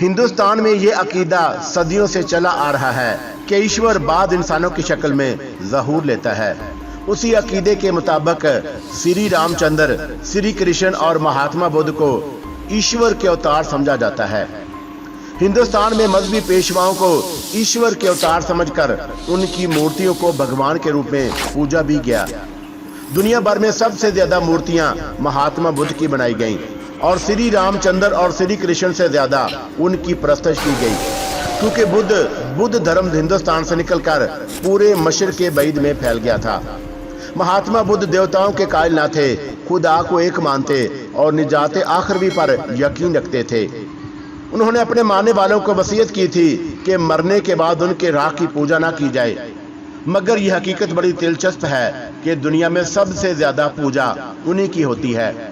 हिंदुस्तान में ये अकीदा सदियों से चला आ रहा है कि ईश्वर बाद इंसानों की शक्ल में ज़हूर लेता है। उसी अकीदे के मुताबिक श्री रामचंद्र, श्री कृष्ण और महात्मा बुद्ध को ईश्वर के अवतार समझा जाता है। हिंदुस्तान में मजहबी पेशवाओं को ईश्वर के अवतार समझकर उनकी मूर्तियों को भगवान के रूप में पूजा भी गया। दुनिया भर में सबसे ज्यादा मूर्तियां महात्मा बुद्ध की बनाई गईं और श्री रामचंद्र और श्री कृष्ण से ज्यादा उनकी परस्तिश की गई, क्योंकि बुद्ध धर्म हिंदुस्तान से निकलकर पूरे मशरिक़ बैद में फैल गया था। महात्मा बुद्ध देवताओं के कायल न थे, खुदा को एक मानते और निजात आखिरवी पर यकीन रखते थे। उन्होंने अपने मानने वालों को वसीयत की थी कि मरने के बाद उनके राख की पूजा ना की जाए, मगर यह हकीकत बड़ी दिलचस्प है कि दुनिया में सबसे ज्यादा पूजा उन्हीं की होती है।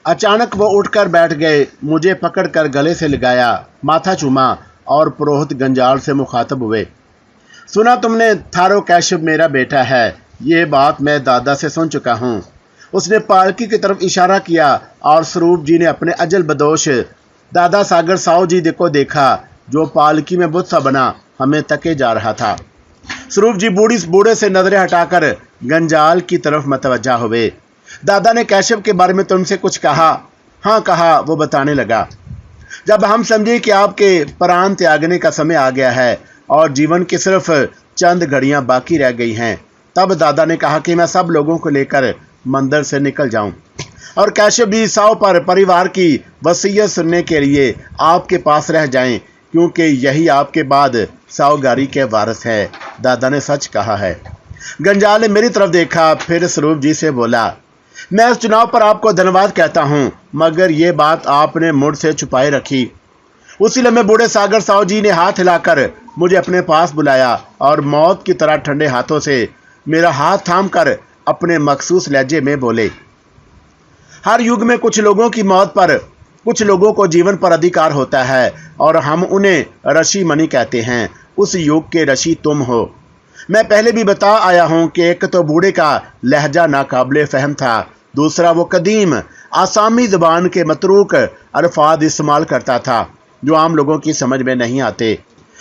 अचानक वो उठकर बैठ गए, मुझे पकड़कर गले से लगाया, माथा चूमा और पुरोहित गंजाल से मुखातब हुए। सुना तुमने, थारो कैशव मेरा बेटा है। ये बात मैं दादा से सुन चुका हूँ। उसने पालकी की तरफ इशारा किया और स्वरूप जी ने अपने अजल बदोश दादा सागर साहू जी को देखा, जो पालकी में बुत सा बना हमें तके जा रहा था। स्वरूप जी बूढ़े से नजरें हटाकर गंजाल की तरफ मतवज्जा हुए। दादा ने कैशव के बारे में तुमसे कुछ कहा? हाँ कहा, वो बताने लगा। जब हम समझे कि आपके प्राण त्यागने का समय आ गया है और जीवन की सिर्फ चंद घड़ियां बाकी रह गई हैं, तब दादा ने कहा कि मैं सब लोगों को लेकर मंदिर से निकल जाऊं और कैशव भी साव पर परिवार की वसीयत सुनने के लिए आपके पास रह जाएं, क्योंकि यही आपके बाद सावगारी के वारिस है। दादा ने सच कहा है। गंजाल ने मेरी तरफ देखा, फिर स्वरूप जी से बोला, मैं इस चुनाव पर आपको धन्यवाद कहता हूं, मगर ये बात आपने मुझ से छुपाए रखी। उसी लम्हे बूढ़े सागर साहू जी ने हाथ हिलाकर मुझे अपने पास बुलाया और मौत की तरह ठंडे हाथों से मेरा हाथ थामकर अपने मखसूस लहजे में बोले, हर युग में कुछ लोगों की मौत पर, कुछ लोगों को जीवन पर अधिकार होता है और हम उन्हें ऋषि मणि कहते हैं। उस युग के ऋषि तुम हो। मैं पहले भी बता आया हूं कि एक तो बूढ़े का लहजा नाकाबिले फहम था, दूसरा वो कदीम आसामी ज़बान के मतरूक अल्फाज इस्तेमाल करता था जो आम लोगों की समझ में नहीं आते।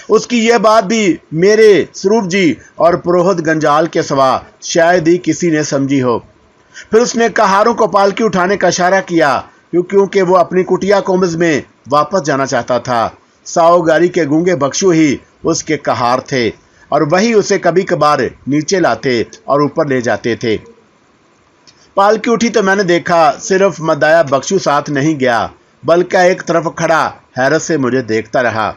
उसकी यह बात भी मेरे स्वरूप जी और पुरोहित गंजाल के सिवा शायद ही किसी ने समझी हो। फिर उसने कहारों को पालकी उठाने का इशारा किया, क्योंकि वो अपनी कुटिया कोमज में वापस जाना चाहता था। सावगारी के गूंगे बख्शू ही उसके कहार थे और वही उसे कभी कभार नीचे लाते और यूं ले जाते थे। पालकी उठी तो मैंने देखा सिर्फ मदाया बख्शू साथ नहीं गया, बल्कि एक तरफ खड़ा हैरत से मुझे देखता रहा।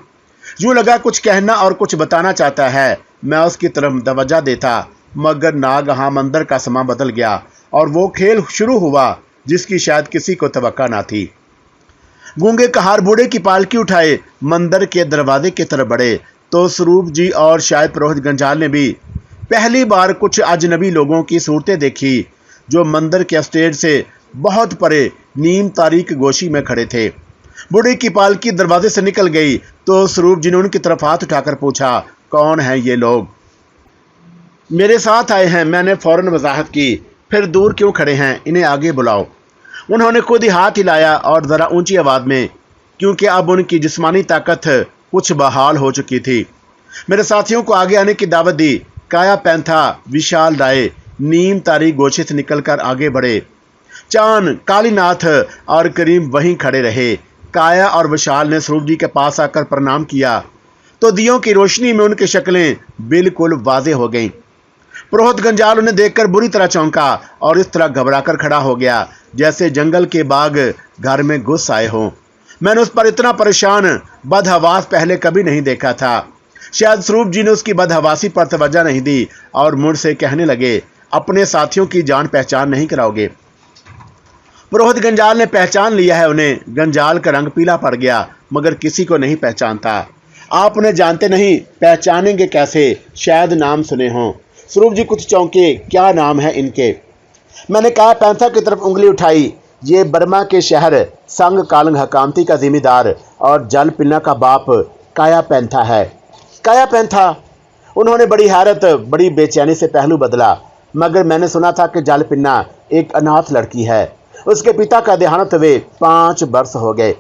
यूं लगा कुछ कहना और कुछ बताना चाहता है। मैं उसकी तरफ तवज्जो देता, मगर नागहां मंदिर का समा बदल गया और वो खेल शुरू हुआ जिसकी शायद किसी को तवक्का ना थी। गूंगे कहार बूढ़े की पालकी उठाए मंदिर के दरवाजे की तरफ बढ़े तो स्वरूप जी और शायद पुरोहित गंजाल ने भी पहली बार कुछ अजनबी लोगों की सूरतें देखी जो मंदिर के स्टेज से बहुत परे नीम तारीख गोशी में खड़े थे। बूढ़े की पालकी दरवाजे से निकल गई तो स्वरूप जी ने उनकी तरफ हाथ उठाकर पूछा, कौन हैं ये लोग? मेरे साथ आए हैं, मैंने फौरन वजाहत की। फिर दूर क्यों खड़े हैं, इन्हें आगे बुलाओ। उन्होंने खुद ही हाथ हिलाया और ज़रा ऊंची आवाज़ में, क्योंकि अब उनकी जिस्मानी ताकत कुछ बहाल हो चुकी थी। मेरे साथियों को आगे आने की दावत दी। काया पैंथा विशाल राय नीम तारीख गोशे से निकलकर आगे बढ़े। चांद, कालीनाथ और करीम वहीं खड़े रहे। काया और विशाल ने स्वरूप जी के पास आकर प्रणाम किया तो दियों की रोशनी में उनकी शक्लें बिल्कुल वाज़े हो गईं। पुरोहित गंजाल उन्हें देखकर बुरी तरह चौंका और इस तरह घबराकर खड़ा हो गया जैसे जंगल के बाग घर में घुस आए हों। मैंने उस पर इतना परेशान बदहवास पहले कभी नहीं देखा था। शायद स्वरूप जी ने उसकी बदहवासी पर तवज्जो नहीं दी और मुझसे कहने लगे, अपने साथियों की जान पहचान नहीं कराओगे? पुरोहित गंजाल ने पहचान लिया है उन्हें। गंजाल का रंग पीला पड़ गया, मगर किसी को नहीं पहचानता। आप उन्हें जानते नहीं, पहचानेंगे कैसे? शायद नाम सुने हों। स्वरूप जी कुछ चौंके, क्या नाम है इनके? मैंने कहा पैंथा की तरफ उंगली उठाई। ये बर्मा के शहर संग कालंग हकामती का जिम्मेदार और जल पिन्ना का बाप काया पैंथा है। काया पैंथा? उन्होंने बड़ी हैरत, बड़ी बेचैनी से पहलू बदला। मगर मैंने सुना था कि जल पिन्ना एक अनाथ लड़की है। उसके पिता का देहांत हुए 5 वर्ष हो गए।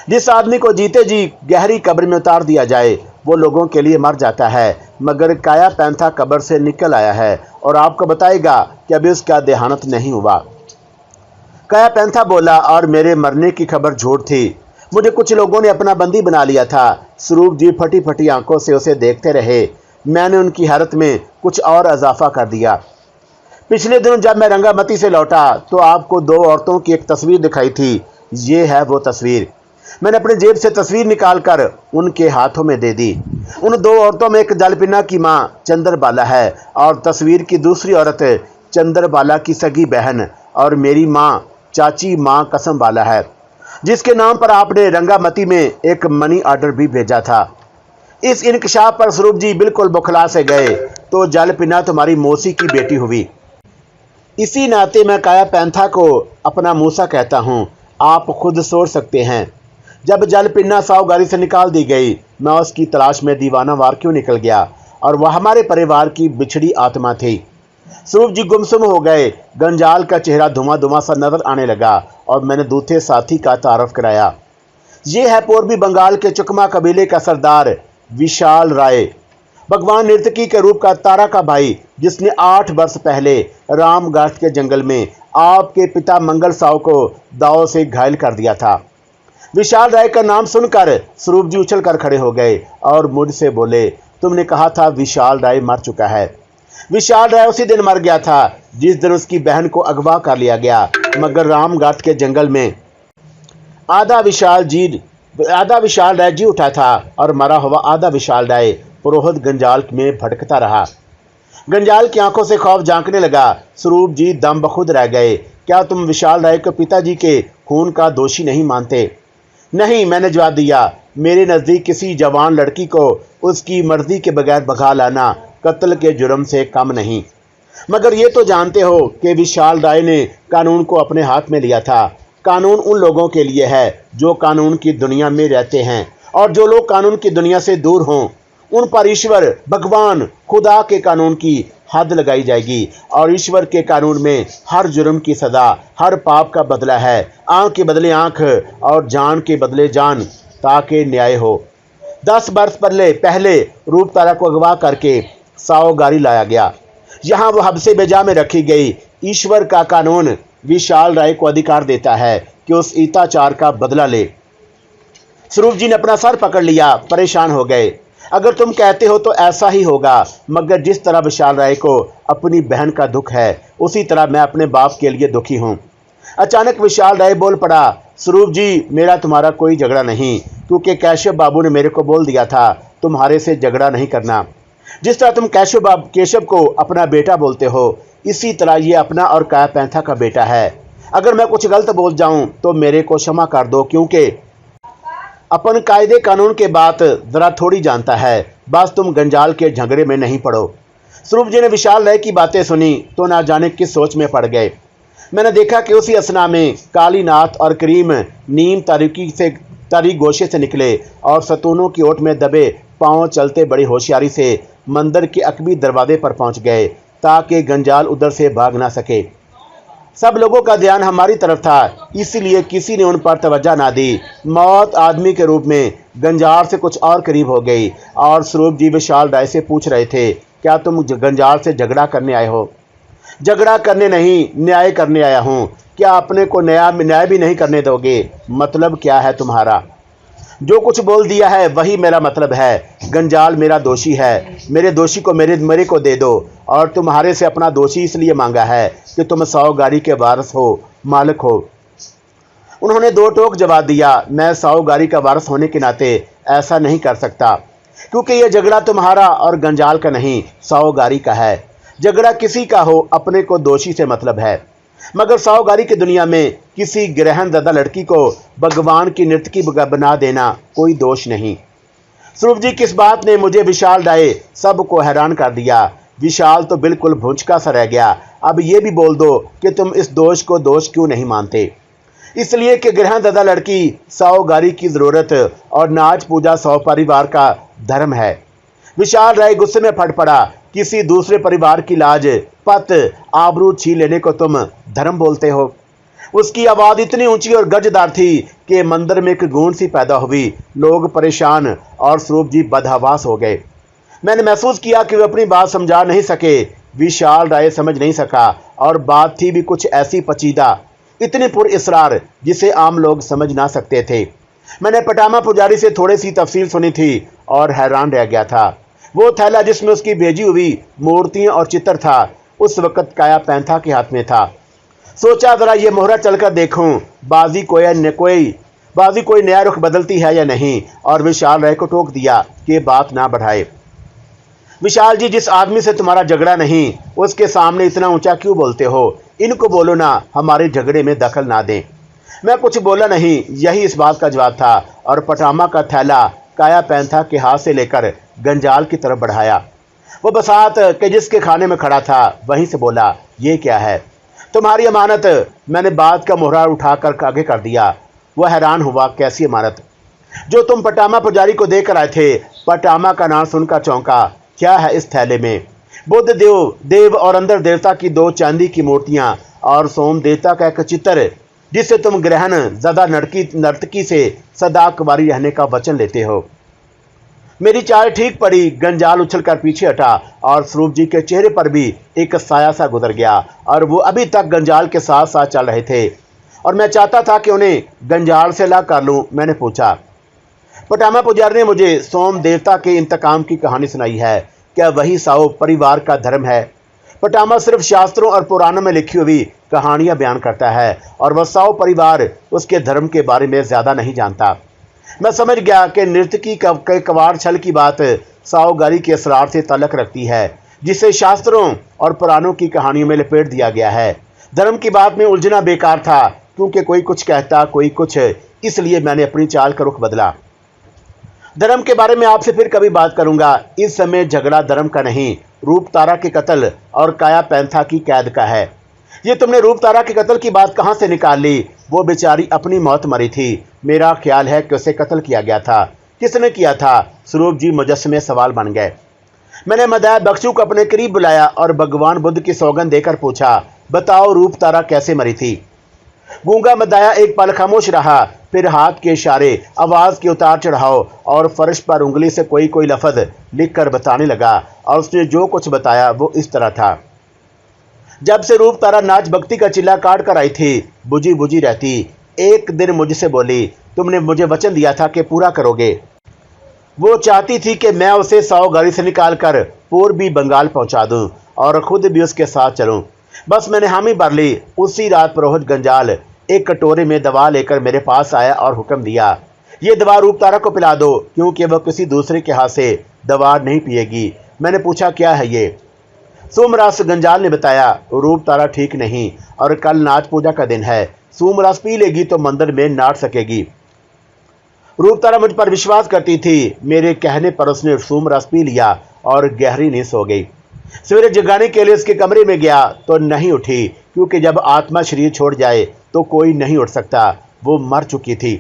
जिस आदमी को जीते जी गहरी कब्र में उतार दिया जाए वो लोगों के लिए मर जाता है, मगर काया पैंथा कब्र से निकल आया है और आपको बताएगा कि अभी उसका देहांत नहीं हुआ। काया पैंथा बोला, और मेरे मरने की खबर झूठ थी। मुझे कुछ लोगों ने अपना बंदी बना लिया था। स्वरूप जी फटी फटी आंखों से उसे देखते रहे। मैंने उनकी हैरत में कुछ और इजाफा कर दिया। पिछले दिनों जब मैं रंगामती से लौटा तो आपको दो औरतों की एक तस्वीर दिखाई थी। ये है वो तस्वीर। मैंने अपने जेब से तस्वीर निकालकर उनके हाथों में दे दी। उन दो औरतों में एक जलपिन्ना की मां चंद्रबाला है और तस्वीर की दूसरी औरत चंद्रबाला की सगी बहन और मेरी मां चाची मां कसमबाला है, जिसके नाम पर आपने रंगामती में एक मनी ऑर्डर भी भेजा था। इस इंकशाफ पर स्वरूप जी बिल्कुल बौखला से गए। तो जलपिन्ना तुम्हारी मौसी की बेटी हुई। इसी नाते मैं काया पैंथा को अपना मूसा कहता हूँ। आप खुद सोच सकते हैं, जब जलपिन्ना साहूगारी से निकाल दी गई मैं उसकी तलाश में दीवाना वार क्यों निकल गया, और वह हमारे परिवार की बिछड़ी आत्मा थी। स्वरूप जी गुमसुम हो गए। गंजाल का चेहरा धुआं धुआं सा नजर आने लगा और मैंने दूसरे साथी का तारफ कराया। ये है पूर्वी बंगाल के चुकमा कबीले का सरदार विशाल राय, भगवान नर्तकी के रूप का तारा का भाई, जिसने 8 वर्ष पहले रामघाट के जंगल में आपके पिता मंगल साहु को दाव से घायल कर दिया था। विशाल राय का नाम सुनकर स्वरूप जी उछल कर खड़े हो गए और मुझसे बोले, तुमने कहा था विशाल राय मर चुका है। विशाल राय उसी दिन मर गया था जिस दिन उसकी बहन को अगवा कर लिया गया, मगर रामघाट के जंगल में आधा विशाल राय जी उठा था और मरा हुआ आधा विशाल राय पुरोहित गंजाल में भटकता रहा। गंजाल की आंखों से खौफ झांकने लगा। स्वरूप जी दम बखुद रह गए। क्या तुम विशाल राय को पिताजी के खून का दोषी नहीं मानते? नहीं, मैंने जवाब दिया। मेरे नज़दीक किसी जवान लड़की को उसकी मर्जी के बगैर भगा लाना कत्ल के जुर्म से कम नहीं। मगर ये तो जानते हो कि विशाल राय ने कानून को अपने हाथ में लिया था। कानून उन लोगों के लिए है जो कानून की दुनिया में रहते हैं, और जो लोग कानून की दुनिया से दूर हों उन पर ईश्वर भगवान खुदा के कानून की हद लगाई जाएगी। और ईश्वर के कानून में हर जुर्म की सज़ा, हर पाप का बदला है। आँख के बदले आँख और जान के बदले जान, ताकि न्याय हो। 10 वर्ष पहले रूप तारा को अगवा करके साओगारी लाया गया। यहाँ वो हब्से बेजा में रखी गई। ईश्वर का कानून विशाल राय को अधिकार देता है कि उस अत्याचार का बदला ले। स्वरूप जी ने अपना सर पकड़ लिया, परेशान हो गए। अगर तुम कहते हो तो ऐसा ही होगा, मगर जिस तरह विशाल राय को अपनी बहन का दुख है उसी तरह मैं अपने बाप के लिए दुखी हूँ। अचानक विशाल राय बोल पड़ा, स्वरूप जी मेरा तुम्हारा कोई झगड़ा नहीं, क्योंकि केशव बाबू ने मेरे को बोल दिया था तुम्हारे से झगड़ा नहीं करना। जिस तरह तुम केशव को अपना बेटा बोलते हो, इसी तरह ये अपना और काया पैंथा का बेटा है। अगर मैं कुछ गलत बोल जाऊं तो मेरे को क्षमा कर दो, क्योंकि अपन कायदे कानून के बात जरा थोड़ी जानता है। बस तुम गंजाल के झगड़े में नहीं पड़ो। स्वरूप जी ने विशाल राय की बातें सुनी तो ना जाने किस सोच में पड़ गए। मैंने देखा कि उसी असना में कालीनाथ और करीम नीम तारीख गोशे से निकले और सतूनों की ओट में दबे पांव चलते बड़ी होशियारी से मंदिर के अकबी दरवाजे पर पहुंच गए, ताकि गंजाल उधर से भाग ना सके। सब लोगों का ध्यान हमारी तरफ था, इसलिए किसी ने उन पर तवज्जो ना दी। मौत आदमी के रूप में गंजाल से कुछ और करीब हो गई और स्वरूप जी विशाल राय से पूछ रहे थे, क्या तुम गंजाल से झगड़ा करने आए हो? झगड़ा करने नहीं, न्याय करने आया हूँ। क्या अपने को न्याय भी नहीं करने दोगे? मतलब क्या है तुम्हारा? जो कुछ बोल दिया है वही मेरा मतलब है। गंजाल मेरा दोषी है, मेरे दोषी को मेरे को दे दो। और तुम्हारे से अपना दोषी इसलिए मांगा है कि तुम साओगारी के वारिस हो, मालिक हो। उन्होंने दो टोक जवाब दिया, मैं साओगारी का वारिस होने के नाते ऐसा नहीं कर सकता, क्योंकि यह झगड़ा तुम्हारा और गंजाल का नहीं, साओगारी का है। झगड़ा किसी का हो, अपने को दोषी से मतलब है। मगर साओगारी की दुनिया में किसी ग्रहणदाता लड़की को भगवान की नर्तकी बना देना कोई दोष नहीं। स्वरूप जी किस बात ने मुझे विशाल राय सबको हैरान कर दिया। विशाल तो बिल्कुल भुंचका सा रह गया। अब ये भी बोल दो कि तुम इस दोष को दोष क्यों नहीं मानते? इसलिए कि ग्रहणदाता लड़की साओगारी की ज़रूरत और नाच पूजा सौ परिवार का धर्म है। विशाल राय गुस्से में फट पड़ा। किसी दूसरे परिवार की लाज पत आबरू छीन लेने को तुम धर्म बोलते हो? उसकी आवाज़ इतनी ऊंची और गजदार थी कि मंदिर में एक गूंज सी पैदा हुई। लोग परेशान और स्वरूप जी बदहवास हो गए। मैंने महसूस किया कि वे अपनी बात समझा नहीं सके। विशाल राय समझ नहीं सका और बात थी भी कुछ ऐसी पचीदा, इतनी पुरइसरार जिसे आम लोग समझ ना सकते थे। मैंने पटामा पुजारी से थोड़ी सी तफसील सुनी थी और हैरान रह गया था। वो थैला जिसमें उसकी भेजी हुई मूर्तियां और चित्र था उस वक्त काया पैंथा के हाथ में था। सोचा जरा ये मोहरा चलकर देखूं, बाजी कोई नया रुख बदलती है या नहीं, और विशाल राय को टोक दिया कि बात ना बढ़ाए। विशाल जी, जिस आदमी से तुम्हारा झगड़ा नहीं उसके सामने इतना ऊंचा क्यों बोलते हो? इनको बोलो ना हमारे झगड़े में दखल ना दें। मैं कुछ बोला नहीं, यही इस बात का जवाब था, और पटामा का थैला काया पैंथा के हाथ से लेकर गंजाल की तरफ बढ़ाया। वो बसात के जिसके खाने में खड़ा था वहीं से बोला, ये क्या है? तुम्हारी अमानत। मैंने बात का मोहरा उठाकर आगे कर दिया। वह हैरान हुआ, कैसी अमानत? जो तुम पटामा पुजारी को देकर आए थे। पटामा का नाम सुनकर चौंका। क्या है इस थैले में? बुद्ध देव और अंदर देवता की 2 चांदी की मूर्तियां और सोम देवता का एक चित्र जिससे तुम ग्रहण ज़्यादा नर्तकी से सदा कुंवारी रहने का वचन लेते हो। मेरी चाल ठीक पड़ी। गंजाल उछलकर पीछे हटा और स्वरूप जी के चेहरे पर भी एक साया सा गुजर गया, और वो अभी तक गंजाल के साथ साथ चल रहे थे और मैं चाहता था कि उन्हें गंजाल से ला कर लूं। मैंने पूछा, पटामा पुजारी ने मुझे सोम देवता के इंतकाम की कहानी सुनाई है। क्या वही साओ परिवार का धर्म है? पटामा सिर्फ शास्त्रों और पुराणों में लिखी हुई कहानियां बयान करता है और वह साओ परिवार उसके धर्म के बारे में ज़्यादा नहीं जानता। मैं समझ गया कि नर्तकी के कवाड़ छल की बात साओगारी के असरार से ताल्लुक़ रखती है, जिसे शास्त्रों और पुराणों की कहानियों में लपेट दिया गया है। धर्म की बात में उलझना बेकार था, क्योंकि कोई कुछ कहता कोई कुछ, इसलिए मैंने अपनी चाल का रुख बदला। धर्म के बारे में आपसे फिर कभी बात करूंगा। इस समय झगड़ा धर्म का नहीं, रूप तारा के कत्ल और काया पैंथा की कैद का है। ये तुमने रूप तारा के कत्ल की बात कहाँ से निकाल ली? वो बेचारी अपनी मौत मरी थी। मेरा ख्याल है कि उसे कत्ल किया गया था। किसने किया था? स्वरूप जी मुजस्समे सवाल बन गए। मैंने मदाय बख्शू को अपने करीब बुलाया और भगवान बुद्ध की सौगंध देकर पूछा, बताओ रूप तारा कैसे मरी थी? गूंगा मदाया एक पल खामोश रहा, फिर हाथ के इशारे, आवाज़ के उतार चढ़ाव और फर्श पर उंगली से कोई लफ्ज़ लिख कर बताने लगा, और उसने जो कुछ बताया वो इस तरह था। जब से रूप तारा नाच भक्ति का चिल्ला काट कर आई थी, बुझी रहती, एक दिन मुझसे बोली, तुमने मुझे वचन दिया था कि पूरा करोगे। वो चाहती थी कि मैं उसे साओगारी से निकाल कर पूर्वी बंगाल पहुंचा दूं और खुद भी उसके साथ चलूं। बस मैंने हामी भर ली। उसी रात पुरोहित गंजाल एक कटोरे में दवा लेकर मेरे पास आया और हुक्म दिया, ये दवा रूप तारा को पिला दो, क्योंकि वह किसी दूसरे के हाथ से दवा नहीं पिएगी। मैंने पूछा, क्या है ये? सोमरस। गंजाल ने बताया, रूप तारा ठीक नहीं और कल नाच पूजा का दिन है। सोमरस पी लेगी तो मंदिर में नाच सकेगी। रूप तारा मुझ पर विश्वास करती थी। मेरे कहने पर उसने सोमरस पी लिया और गहरी नींद सो गई। सवेरे जगाने के लिए उसके कमरे में गया तो नहीं उठी, क्योंकि जब आत्मा शरीर छोड़ जाए तो कोई नहीं उठ सकता। वो मर चुकी थी।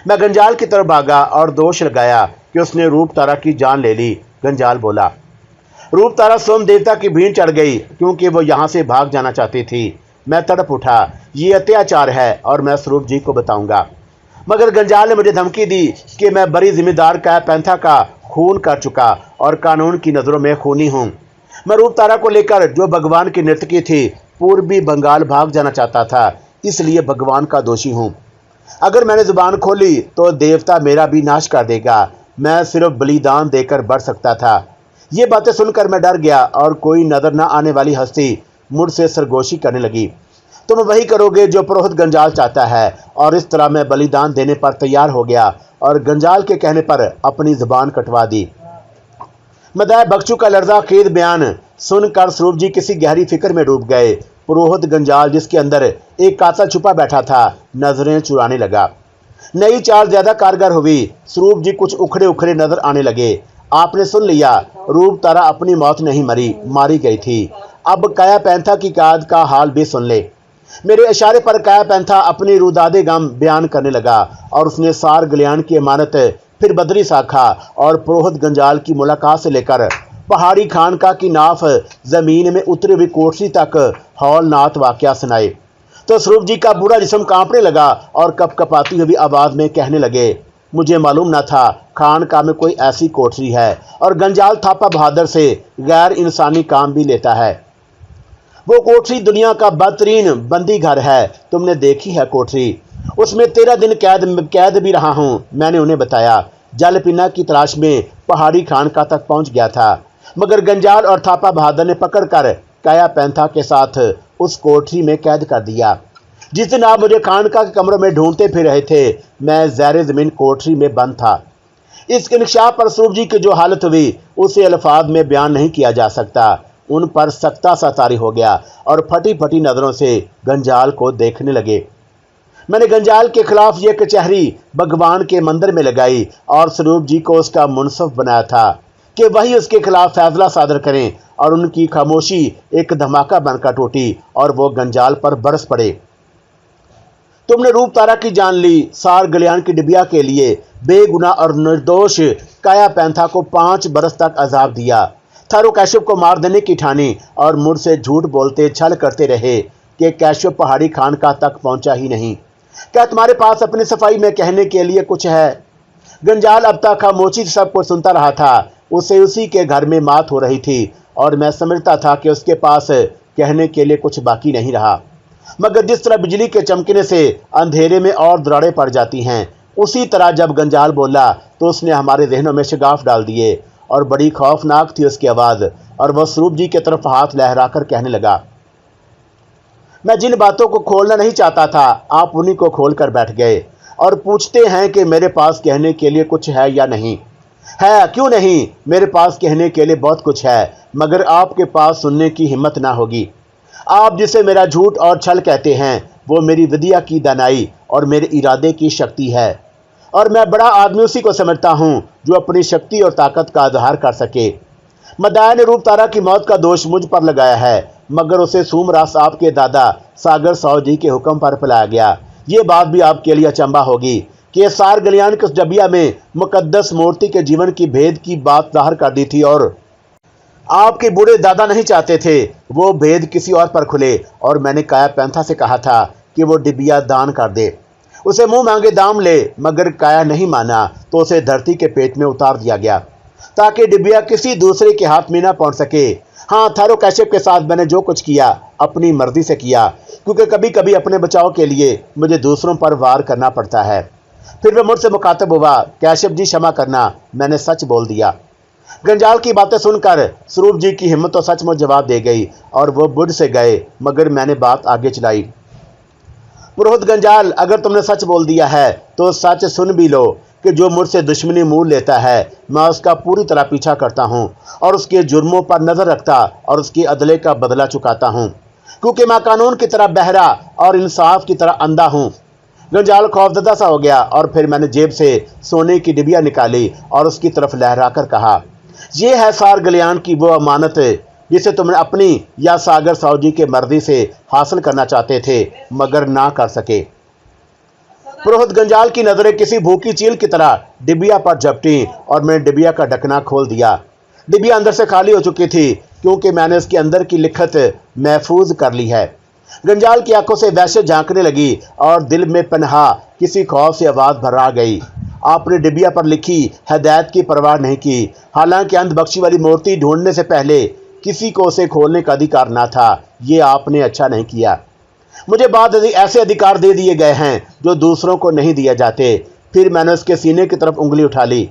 मैं गंजाल की तरफ भागा और दोष लगाया कि उसने रूप तारा की जान ले ली। गंजाल बोला, रूप तारा सोम देवता की भीड़ चढ़ गई, क्योंकि वो यहाँ से भाग जाना चाहती थी। मैं तड़प उठा, ये अत्याचार है और मैं स्वरूप जी को बताऊंगा। मगर गंजाल ने मुझे धमकी दी कि मैं बड़ी जिम्मेदार काया पैंथा का खून कर चुका और कानून की नज़रों में खूनी हूँ। मैं रूप तारा को लेकर, जो भगवान की नर्तकी थी, पूर्वी बंगाल भाग जाना चाहता था, इसलिए भगवान का दोषी हूँ। अगर मैंने जुबान खोली तो देवता मेरा भी नाश कर देगा। मैं सिर्फ बलिदान देकर बढ़ सकता था। ये बातें सुनकर मैं डर गया और कोई नजर न आने वाली हस्ती मुझसे सरगोशी करने लगी, तुम वही करोगे जो पुरोहित गंजाल चाहता है। और इस तरह मैं बलिदान देने पर तैयार हो गया और गंजाल के कहने पर अपनी जुबान कटवा दी। मदाय बख्शू का लर्जा खेद बयान सुनकर स्वरूप जी किसी गहरी फिक्र में डूब गए। पुरोहित गंजाल, जिसके अंदर एक कातल छुपा बैठा था, नजरें चुराने लगा। नई चाल ज्यादा कारगर हुई। स्वरूप जी कुछ उखड़े उखड़े नजर आने लगे। आपने सुन लिया, रूप तारा अपनी मौत नहीं मरी, मारी गई थी। अब काया पैंथा की कैद का हाल भी सुन ले। मेरे इशारे पर काया पैंथा अपनी रुदादे गम बयान करने लगा और उसने सार गलियान की इमानत, फिर बदरी साखा और पुरोहित गंजाल की मुलाकात से लेकर पहाड़ी खानका की नाफ जमीन में उतरी हुई कोठरी तक हौलनाथ वाकया सुनाए। तो स्वरूप जी का पूरा जिस्म कांपने लगा और कपकपाती हुई आवाज में कहने लगे, मुझे मालूम न था खानका में कोई ऐसी कोठरी है और गंजाल थापा बहादुर से गैर इंसानी काम भी लेता है। वो कोठरी दुनिया का बदतरीन बंदी घर है। तुमने देखी है कोठरी, उसमें 13 दिन कैद भी रहा हूँ। मैंने उन्हें बताया। जल पीना की तलाश में पहाड़ी खानका तक पहुँच गया था, मगर गंजाल और थापा बहादुर ने पकड़कर काया पैंथा के साथ उस कोठरी में कैद कर दिया। जिस दिन आप मुझे खानका के कमरों में ढूंढते फिर रहे थे, मैं ज़ैर ज़मीन कोठरी में बंद था। इस इंकशाफ पर स्वरूप जी की जो हालत हुई उसे अल्फाज में बयान नहीं किया जा सकता। उन पर सख्ता सा तारी हो गया और फटी फटी नज़रों से गंजाल को देखने लगे। मैंने गंजाल के खिलाफ ये कचहरी भगवान के मंदिर में लगाई और स्वरूप जी को उसका मुनसफ बनाया था कि वही उसके खिलाफ फैसला सादर करें, और उनकी खामोशी एक धमाका बनकर टूटी और वो गंजाल पर बरस पड़े। तुमने रूप तारा की जान ली। सार गलियान की डिबिया के लिए बेगुनाह और निर्दोष काया पैंथा को 5 बरस तक अजाब दिया। थारो कैशव को मार देने की ठानी और मुझसे झूठ बोलते छल करते रहे कि कैशव पहाड़ी खानका तक पहुंचा ही नहीं। क्या तुम्हारे पास अपनी सफाई में कहने के लिए कुछ है? गंजाल अब तक खामोशी से सब कुछ सुनता रहा था। उसे उसी के घर में मात हो रही थी और मैं समझता था कि उसके पास कहने के लिए कुछ बाकी नहीं रहा। मगर जिस तरह बिजली के चमकने से अंधेरे में और दरारें पड़ जाती हैं, उसी तरह जब गंजाल बोला तो उसने हमारे जहनों में शगाफ डाल दिए और बड़ी खौफनाक थी उसकी आवाज़। और वह स्वरूप जी की तरफ हाथ लहराकर कहने लगा, मैं जिन बातों को खोलना नहीं चाहता था आप उन्हीं को खोल कर बैठ गए और पूछते हैं कि मेरे पास कहने के लिए कुछ है या नहीं है। क्यों नहीं, मेरे पास कहने के लिए बहुत कुछ है, मगर आपके पास सुनने की हिम्मत ना होगी। आप जिसे मेरा झूठ और छल कहते हैं वो मेरी विद्या की दानाई और मेरे इरादे की शक्ति है, और मैं बड़ा आदमी उसी को समझता हूँ जो अपनी शक्ति और ताकत का इजहार कर सके। मदाया ने रूप तारा की मौत का दोष मुझ पर लगाया है, मगर उसे सूमरा साहब के दादा सागर साहु जी के हुक्म पर पिलाया गया। ये बात भी आपके लिए अचंभा होगी कि सार गलियान के उस डबिया में मुकद्दस मूर्ति के जीवन की भेद की बात जाहिर कर दी थी, और आपके बूढ़े दादा नहीं चाहते थे वो भेद किसी और पर खुले। और मैंने काया पैंथा से कहा था कि वो डिबिया दान कर दे, उसे मुंह मांगे दाम ले, मगर काया नहीं माना तो उसे धरती के पेट में उतार दिया गया ताकि डिबिया किसी दूसरे के हाथ में ना पहुंच सके। हाँ, थारो कैशव के साथ मैंने जो कुछ किया अपनी मर्जी से किया, क्योंकि कभी कभी अपने बचाव के लिए मुझे दूसरों पर वार करना पड़ता है। फिर वह मुझसे मुखातब हुआ, कैशव जी क्षमा करना, मैंने सच बोल दिया। गंजाल की बातें सुनकर स्वरूप जी की हिम्मत तो सचमुच जवाब दे गई और वो बुढ़ से गए, मगर मैंने बात आगे चलाई। पुरोहित गंजाल, अगर तुमने सच बोल दिया है तो सच सुन भी लो कि जो मुझसे दुश्मनी मोल लेता है मैं उसका पूरी तरह पीछा करता हूँ और उसके जुर्मों पर नजर रखता और उसके अदले का बदला चुकाता हूँ, क्योंकि मैं कानून की तरह बहरा और इंसाफ की तरह अंधा हूँ। गंजाल खौफजदा सा हो गया और फिर मैंने जेब से सोने की डिबिया निकाली और उसकी तरफ लहराकर कहा, ये है सार गलियान की वो अमानत जिसे तुमने अपनी या सागर साहु जी के मर्जी से हासिल करना चाहते थे मगर ना कर सके। पुरोहित गंजाल की नजरें किसी भूखी चील की तरह डिबिया पर झपटी और मैंने डिबिया का ढकना खोल दिया। डिबिया अंदर से खाली हो चुकी थी क्योंकि मैंने इसके अंदर की लिखत महफूज कर ली है। गंजाल की आंखों से वहशत झांकने लगी और दिल में पनहा किसी खौफ से आवाज भरा गई। आपने डिबिया पर लिखी हदायत की परवाह नहीं की, हालांकि अंधबख्शी वाली मूर्ति ढूंढने से पहले किसी को उसे खोलने का अधिकार ना था। ये आपने अच्छा नहीं किया। मुझे बाद ऐसे अधिकार दे दिए गए हैं जो दूसरों को नहीं दिए जाते। फिर मैंने उसके सीने की तरफ उंगली उठा ली।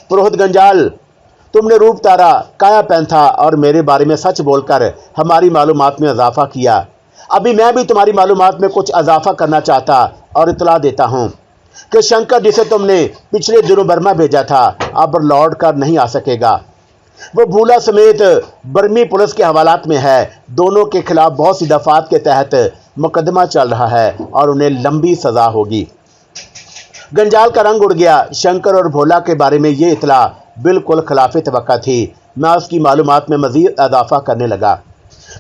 पुरोहित गंजाल, तुमने रूप तारा, काया पैंथा और मेरे बारे में सच बोलकर हमारी मालूमात में इजाफा किया। अभी मैं भी तुम्हारी मालूमात में कुछ इजाफा करना चाहता और इतला देता हूँ कि शंकर जिसे तुमने पिछले दिनों बर्मा भेजा था अब लौट कर नहीं आ सकेगा। वो भूला समेत बर्मी पुलिस के हवालात में है। दोनों के खिलाफ बहुत सी दफात के तहत मुकदमा चल रहा है और उन्हें लंबी सजा होगी। गंजाल का रंग उड़ गया। शंकर और भोला के बारे में ये इतला बिल्कुल खिलाफे तवक्का थी। मैं उसकी मालूमात में मजीद इजाफा करने लगा।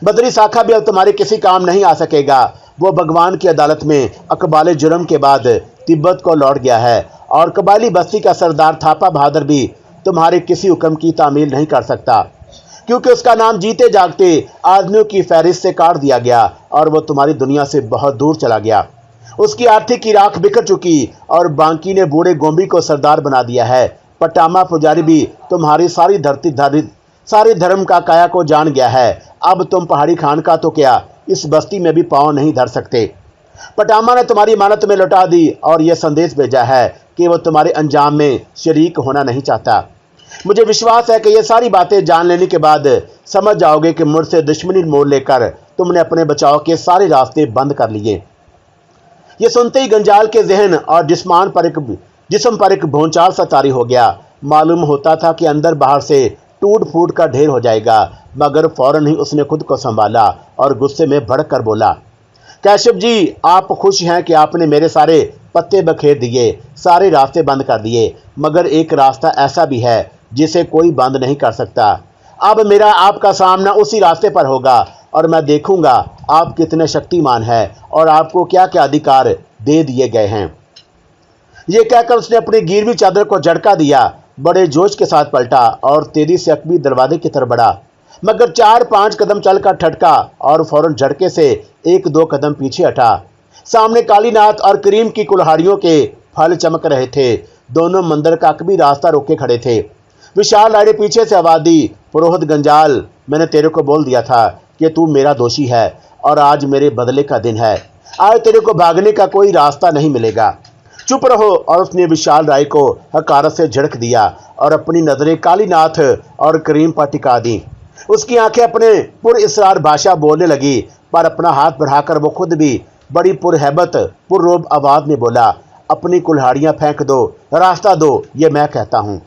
बदरी साखा भी अब तुम्हारे किसी काम नहीं आ सकेगा। वो भगवान की अदालत में अकबाल जुर्म के बाद तिब्बत को लौट गया है और कबायली बस्ती का सरदार थापा बहादुर भी तुम्हारे किसी हुक्म की तामील नहीं कर सकता, क्योंकि उसका नाम जीते जागते आदमियों की फहरिस्त से काट दिया गया और वो तुम्हारी दुनिया से बहुत दूर चला गया। उसकी आर्थिक की राख बिखर चुकी और बांकी ने बूढ़े गोंबी को सरदार बना दिया है। पटामा पुजारी भी तुम्हारी सारी धर्म का काया को जान गया है। अब तुम पहाड़ी खान का तो क्या इस बस्ती में भी पांव नहीं धर सकते। पटामा ने तुम्हारी इमानत में लौटा दी और यह संदेश भेजा है कि वो तुम्हारे अंजाम में शरीक होना नहीं चाहता। मुझे विश्वास है कि ये सारी बातें जान लेने के बाद समझ जाओगे कि मुझसे दुश्मनी मोड़ लेकर तुमने अपने बचाव के सारे रास्ते बंद कर लिए। ये सुनते ही गंजाल के जहन और जिस्म पर एक भूचाल सा तारी हो गया। मालूम होता था कि अंदर बाहर से टूट फूट का ढेर हो जाएगा, मगर फौरन ही उसने खुद को संभाला और गुस्से में भड़क कर बोला, कैशव जी, आप खुश हैं कि आपने मेरे सारे पत्ते बखेर दिए, सारे रास्ते बंद कर दिए, मगर एक रास्ता ऐसा भी है जिसे कोई बंद नहीं कर सकता। अब मेरा आपका सामना उसी रास्ते पर होगा और मैं देखूंगा आप कितने शक्तिमान हैं और आपको क्या क्या अधिकार दे दिए गए हैं। ये कहकर उसने अपनी गिरवी चादर को झटका दिया, बड़े जोश के साथ पलटा और तेजी से अकबी दरवाजे की तरफ बढ़ा, मगर 4-5 कदम चलकर ठटका और फौरन झटके से 1-2 कदम पीछे हटा। सामने कालीनाथ और करीम की कुल्हाड़ियों के फल चमक रहे थे। दोनों मंदिर का अकबी रास्ता रोके खड़े थे। विशाल राय ने पीछे से आवाज दी, पुरोहित गंजाल, मैंने तेरे को बोल दिया था कि तू मेरा दोषी है और आज मेरे बदले का दिन है। आज तेरे को भागने का कोई रास्ता नहीं मिलेगा। चुप रहो। और उसने विशाल राय को हकारत से झड़क दिया और अपनी नजरें कालीनाथ और करीम पर टिका दी। उसकी आंखें अपने पुरइसरार भाषा बोलने लगी, पर अपना हाथ बढ़ाकर वो खुद भी बड़ी पुरहैबत पुररोब आवाज में बोला, अपनी कुल्हाड़ियां फेंक दो, रास्ता दो, ये मैं कहता हूं।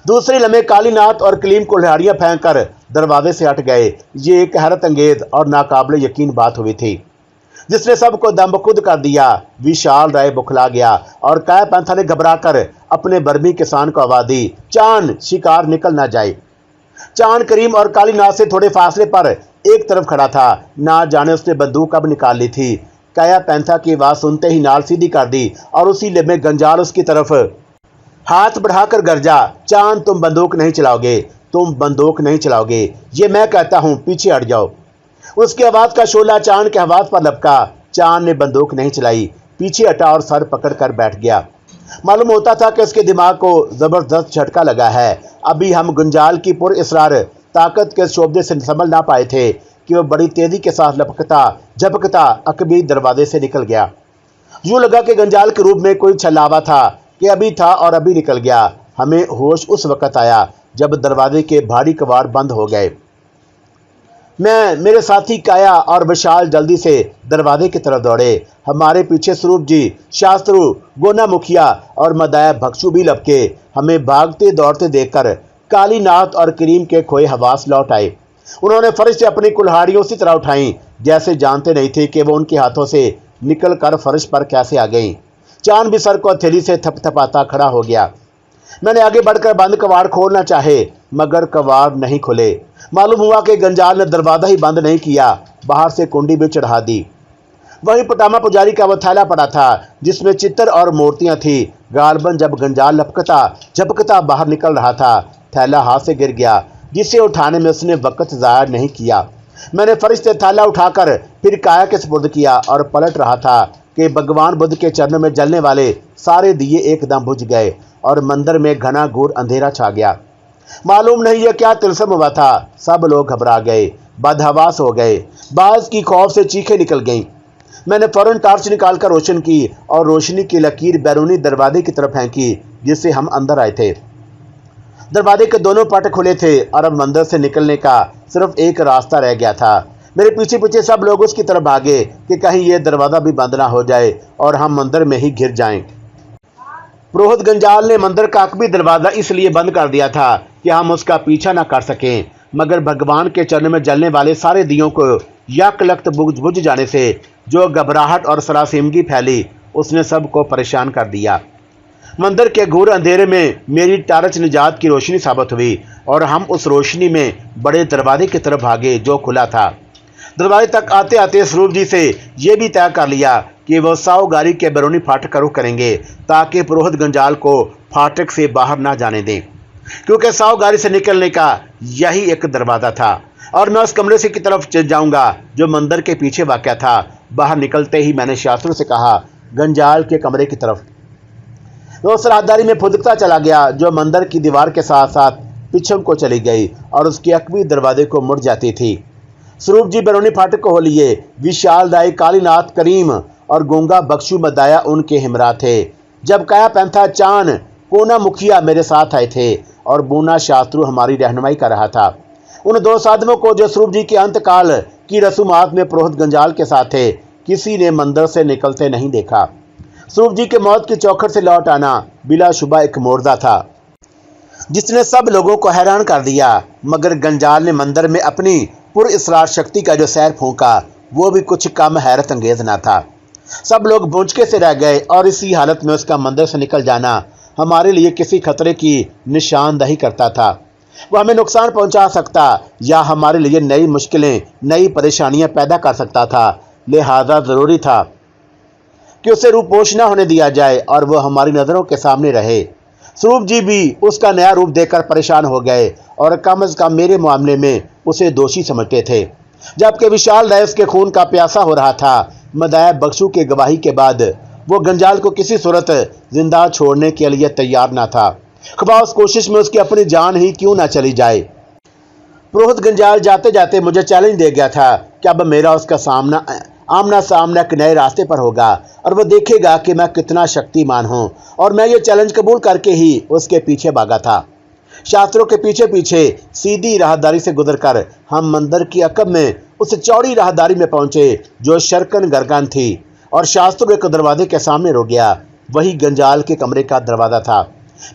दूसरे लम्हे कालीनाथ और कलीम कुल्हाड़ियां फेंक कर दरवाजे से हट गए। ये एक हैरत अंगेज और नाकाबिले यकीन बात हुई थी जिसने सबको दमबखुद कर दिया। विशाल राय बुखला गया और काया पैंथा ने घबराकर अपने बर्मी किसान को आवाज दी, चांद, शिकार निकल ना जाए। चांद करीम और कालीनाथ से थोड़े फासले पर एक तरफ खड़ा था। ना जाने उसने बंदूक कब निकाल ली थी। काया पैंथा की आवाज सुनते ही नाल सीधी कर दी और उसी लम्हे गंजाल उसकी तरफ हाथ बढ़ाकर गरजा, चांद, तुम बंदूक नहीं चलाओगे, तुम बंदूक नहीं चलाओगे, ये मैं कहता हूं, पीछे हट जाओ। उसकी आवाज का शोला चांद के आवाज पर लपका। चांद ने बंदूक नहीं चलाई, पीछे हटा और सर पकड़कर बैठ गया। मालूम होता था कि उसके दिमाग को जबरदस्त झटका लगा है। अभी हम गुंजाल की पुरइसरार ताकत के शोबे से समझ ना पाए थे कि वह बड़ी तेजी के साथ लपकता झपकता अकबी दरवाजे से निकल गया। यूं लगा कि गंजाल के रूप में कोई छलावा था कि अभी था और अभी निकल गया। हमें होश उस वक्त आया जब दरवाजे के भारी कवाड़ बंद हो गए। मैं, मेरे साथी काया और विशाल जल्दी से दरवाजे की तरफ दौड़े। हमारे पीछे स्वरूप जी, शास्त्रु, गोना मुखिया और मदाया भक्षु भी लपके। हमें भागते दौड़ते देखकर कालीनाथ और करीम के खोए हवास लौट आए। उन्होंने फर्श से अपनी कुल्हाड़ियों उसी तरह उठाई जैसे जानते नहीं थे कि वो उनके हाथों से निकलकर फर्श पर कैसे आ गई। चांद भी सर को हथेली से थपथपाता खड़ा हो गया। मैंने आगे बढ़कर बंद कवाड़ खोलना चाहे, मगर कवाड़ नहीं खुले। मालूम हुआ कि गंजाल ने दरवाजा ही बंद नहीं किया, बाहर से कुंडी भी चढ़ा दी। वहीं पटामा पुजारी का वो थैला पड़ा था जिसमें चित्र और मूर्तियां थी। गालबन जब गंजाल लपकता झपकता बाहर निकल रहा था, थैला हाथ से गिर गया, जिसे उठाने में उसने वक्त जाया नहीं किया। मैंने फर्श से थैला उठाकर फिर काया के सुपुर्द किया और पलट रहा था कि भगवान बुद्ध के चरणों में जलने वाले सारे दिए एकदम बुझ गए और मंदिर में घना घोर अंधेरा छा गया। मालूम नहीं यह क्या तिलस्म हुआ था। सब लोग घबरा गए, बदहवास हो गए, बाज की खौफ से चीखें निकल गईं। मैंने फौरन टार्च निकालकर रोशन की और रोशनी की लकीर बैरूनी दरवाजे की तरफ फेंकी जिससे हम अंदर आए थे। दरवाजे के दोनों पट खुले थे और अब मंदिर से निकलने का सिर्फ एक रास्ता रह गया था। मेरे पीछे पीछे सब लोग उसकी तरफ भागे कि कहीं यह दरवाजा भी बंद ना हो जाए और हम मंदिर में ही घिर जाएं। पुरोहित गंजाल ने मंदिर का अकबी दरवाजा इसलिए बंद कर दिया था कि हम उसका पीछा न कर सकें, मगर भगवान के चरण में जलने वाले सारे दियों को यकलख्त बुझ जाने से जो घबराहट और सरासिमगी फैली उसने सबको परेशान कर दिया। मंदिर के घोर अंधेरे में मेरी टार्च निजात की रोशनी साबित हुई और हम उस रोशनी में बड़े दरवाजे की तरफ भागे जो खुला था। दरवाजे तक आते आते स्वरूप जी से यह भी तय कर लिया कि वह सावगारी के बैरूनी फाटक का रुख करेंगे ताकि पुरोहित गंजाल को फाटक से बाहर ना जाने दें। क्योंकि सावगारी से निकलने का यही एक दरवाज़ा था और मैं उस कमरे से की तरफ चल जाऊंगा जो मंदिर के पीछे वाक़या था। बाहर निकलते ही मैंने शास्त्रों से कहा, गंजाल के कमरे की तरफ। वो उस राहदारी में फुदकता चला गया जो मंदिर की दीवार के साथ साथ पीछे को चली गई और उसकी अकबी दरवाजे को मुड़ जाती थी। स्वरूप जी बरौनी फाटक को हो लिए। विशाल दाई कालीनाथ करीम और गूंगा बख्शू मदाया उनके हमरा थे। जब काया पैंथा चान कोना मुखिया मेरे साथ आए थे और बूना शास्त्रु हमारी रहनुमाई कर रहा था। उन दो साधवों को जो स्वरूप जी के अंतकाल की रसूमात में पुरोहित गंजाल के साथ थे, किसी ने मंदिर से निकलते नहीं देखा। स्वरूप जी के मौत की चौखट से लौट आना बिलाशुबा एक मोर्दा था जिसने सब लोगों को हैरान कर दिया, मगर गंजाल ने मंदिर में अपनी पुरइसरार शक्ति का जो सैर फूंका वो भी कुछ कम हैरत अंगेज ना था। सब लोग भूंचके से रह गए और इसी हालत में उसका मंदिर से निकल जाना हमारे लिए किसी खतरे की निशानदही करता था। वो हमें नुकसान पहुंचा सकता या हमारे लिए नई मुश्किलें, नई परेशानियां पैदा कर सकता था। लिहाजा ज़रूरी था कि उसे रूपोश न होने दिया जाए और वह हमारी नज़रों के सामने रहे। स्वरूप जी भी उसका नया रूप देखकर परेशान हो गए और कम से कम मेरे मामले में उसे दोषी समझते थे, जबकि विशाल दाई उसके खून का प्यासा हो रहा था। मदाया बख्शू के गवाही के बाद वो गंजाल को किसी सूरत जिंदा छोड़ने के लिए तैयार न था, ख़्वाह उस कोशिश में उसकी अपनी जान ही क्यों ना चली जाए। पुरोहित गंजाल जाते जाते मुझे चैलेंज दे गया था कि अब मेरा उसका आमना सामना एक नए रास्ते पर होगा और वह देखेगा कि मैं कितना शक्तिमान हूं, और मैं ये चैलेंज कबूल करके ही उसके पीछे भागा था। शास्त्रों के पीछे पीछे सीधी राहदारी से गुजरकर हम मंदिर की अकब में उस चौड़ी राहदारी में पहुंचे जो शरकन गरगन थी, और शास्त्रों एक दरवाजे के सामने रुक गया। वही गंजाल के कमरे का दरवाज़ा था।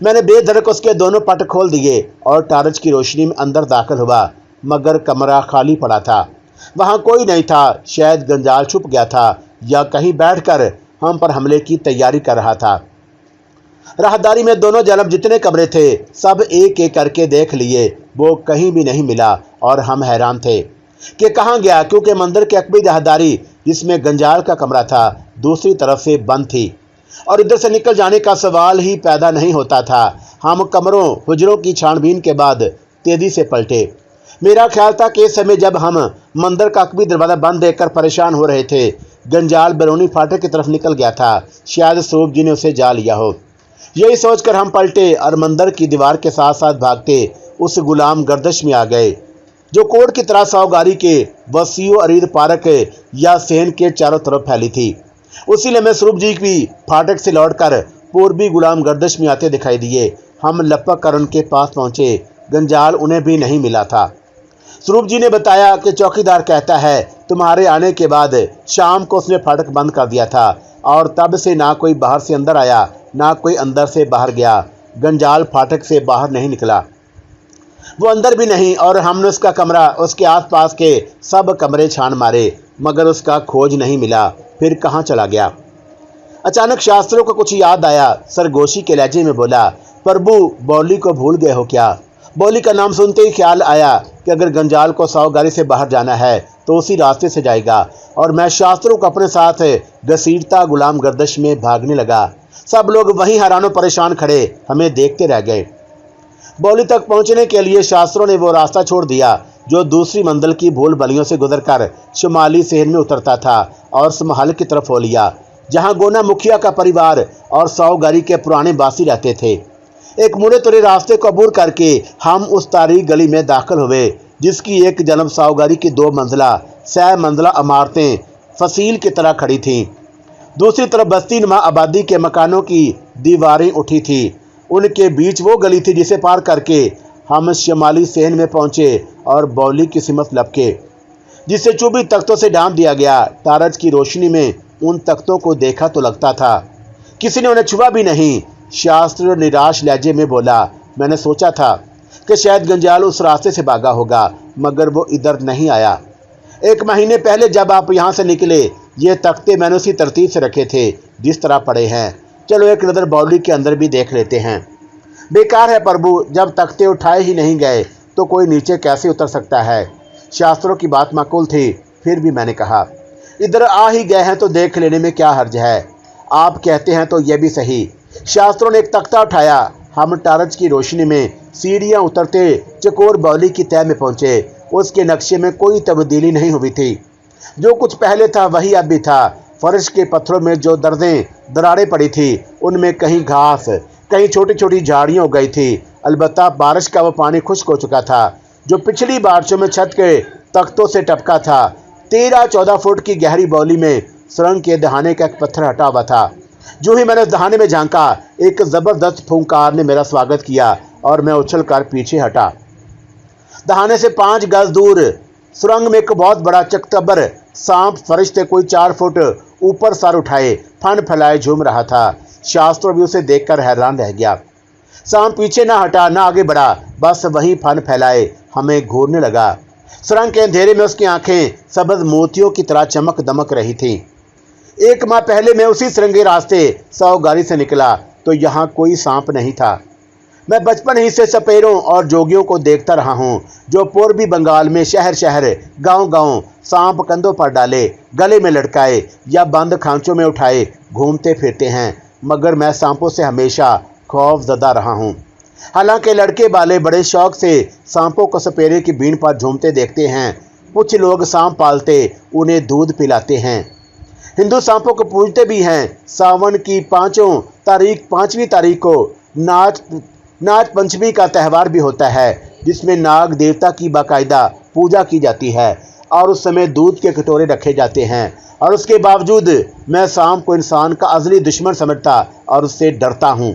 मैंने बेधड़क उसके दोनों पट खोल दिए और टार्च की रोशनी में अंदर दाखिल हुआ, मगर कमरा खाली पड़ा था। वहां कोई नहीं था। शायद गंजाल छुप गया था या कहीं बैठकर हम पर हमले की तैयारी कर रहा था। राहदारी में दोनों जानब जितने कमरे थे सब एक एक करके देख लिए, वो कहीं भी नहीं मिला और हम हैरान थे कि कहाँ गया, क्योंकि मंदिर की अकबी राहदारी जिसमें गंजाल का कमरा था दूसरी तरफ से बंद थी और इधर से निकल जाने का सवाल ही पैदा नहीं होता था। हम कमरों हुजरों की छानबीन के बाद तेजी से पलटे। मेरा ख्याल था कि इस समय जब हम मंदिर का अकबी दरवाज़ा बंद देखकर परेशान हो रहे थे, गंजाल बरौनी फाटक की तरफ निकल गया था। शायद स्वरूप जी ने उसे जा लिया हो। यही सोचकर हम पलटे और मंदिर की दीवार के साथ साथ भागते उस गुलाम गर्दश में आ गए जो कोड की तरह सावगारी के वसीओ अरीद पार्क या सेन के चारों तरफ फैली थी। उसी में स्वरूप जी भी फाटक से लौटकर पूर्वी गुलाम गर्दश में आते दिखाई दिए। हम लपक कर उनके पास पहुंचे। गंजाल उन्हें भी नहीं मिला था। स्वरूप जी ने बताया कि चौकीदार कहता है तुम्हारे आने के बाद शाम को उसने फाटक बंद कर दिया था और तब से ना कोई बाहर से अंदर आया ना कोई अंदर से बाहर गया। गंजाल फाटक से बाहर नहीं निकला, वो अंदर भी नहीं, और हमने उसका कमरा, उसके आसपास के सब कमरे छान मारे, मगर उसका खोज नहीं मिला। फिर कहाँ चला गया? अचानक शास्त्रों को कुछ याद आया। सरगोशी के लहजे में बोला, प्रभु बौली को भूल गए हो क्या? बौली का नाम सुनते ही ख्याल आया कि अगर गंजाल को सावगारी से बाहर जाना है तो उसी रास्ते से जाएगा, और मैं शास्त्रों को अपने साथ घसीटता गुलाम गर्दश में भागने लगा। सब लोग वहीं हैरानों परेशान खड़े हमें देखते रह गए। बौली तक पहुंचने के लिए शास्त्रों ने वो रास्ता छोड़ दिया जो दूसरी मंजिल की भूल बलियों से गुजरकर शुमाली सेहन में उतरता था और समहल की तरफ हो लिया, जहां गोना मुखिया का परिवार और सावगारी के पुराने बासी रहते थे। एक मुड़े तुरे रास्ते को अबूर करके हम उस तारीख गली में दाखिल हुए जिसकी एक जन्म सावगारी की 2 मंजिला सह मंजिला इमारतें फसील की तरह खड़ी थीं। दूसरी तरफ बस्ती नुमा आबादी के मकानों की दीवारें उठी थी। उनके बीच वो गली थी जिसे पार करके हम शुमाली सेहन में पहुंचे और बौली की सिमत लपके जिसे चुभी तख्तों से ढांप दिया गया। तारज की रोशनी में उन तख्तों को देखा तो लगता था किसी ने उन्हें छुआ भी नहीं। शास्त्र निराश लहजे में बोला, मैंने सोचा था कि शायद गंजाल उस रास्ते से भागा होगा, मगर वो इधर नहीं आया। 1 महीने पहले जब आप यहाँ से निकले ये तख्ते मैंने उसी तरतीब से रखे थे जिस तरह पड़े हैं। चलो एक नज़र बौली के अंदर भी देख लेते हैं। बेकार है प्रभु, जब तख्ते उठाए ही नहीं गए तो कोई नीचे कैसे उतर सकता है? शास्त्रों की बात माकूल थी, फिर भी मैंने कहा, इधर आ ही गए हैं तो देख लेने में क्या हर्ज है? आप कहते हैं तो यह भी सही। शास्त्रों ने एक तख्ता उठाया हम टार्च की रोशनी में सीढ़ियां उतरते चकोर बावली की तह में पहुंचे। उसके नक्शे में कोई तब्दीली नहीं हुई थी। जो कुछ पहले था वही अब भी था। फर्श के पत्थरों में जो दरारें पड़ी थी, उनमें कहीं घास, कहीं छोटी छोटी झाड़ियां उग गई थी। अलबत्ता बारिश का वो पानी खुश्क हो चुका था, जो पिछली बारिशों में छत के तख्तों से टपका था। 13-14 फुट की गहरी बावली में सुरंग के दहाने का एक पत्थर हटा हुआ था। जो ही मैंने उस दहाने में झांका, एक जबरदस्त फूंकार ने मेरा स्वागत किया और मैं उछलकर पीछे हटा। दहाने से 5 गज दूर सुरंग में एक बहुत बड़ा चकतबर सांप फर्श से कोई 4 फुट ऊपर सर उठाए, फन फैलाए झूम रहा था। शास्त्र भी उसे देखकर हैरान रह गया। सांप पीछे ना हटा, ना आगे बढ़ा, बस वहीं फन फैलाए हमें घूरने लगा। सुरंग के अंधेरे में उसकी आंखें सब्ज मोतियों की तरह चमक दमक रही थीं। 1 माह पहले मैं उसी सुरंगी रास्ते सौगारी से निकला तो यहाँ कोई सांप नहीं था। मैं बचपन ही से सपेरों और जोगियों को देखता रहा हूँ, जो पूर्वी बंगाल में शहर शहर, गांव गांव सांप कंधों पर डाले, गले में लटकाए या बंद खांचों में उठाए घूमते फिरते हैं। मगर मैं सांपों से हमेशा खौफजदा रहा हूँ। हालांकि लड़के वाले बड़े शौक से सांपों को सपेरे की बीन पर झूमते देखते हैं। कुछ लोग सांप पालते उन्हें दूध पिलाते हैं। हिंदू सांपों को पूजते भी हैं। सावन की 5वीं तारीख को नाग पंचमी का त्यौहार भी होता है, जिसमें नाग देवता की बाकायदा पूजा की जाती है और उस समय दूध के कटोरे रखे जाते हैं। और उसके बावजूद मैं सांप को इंसान का अज़ली दुश्मन समझता और उससे डरता हूँ।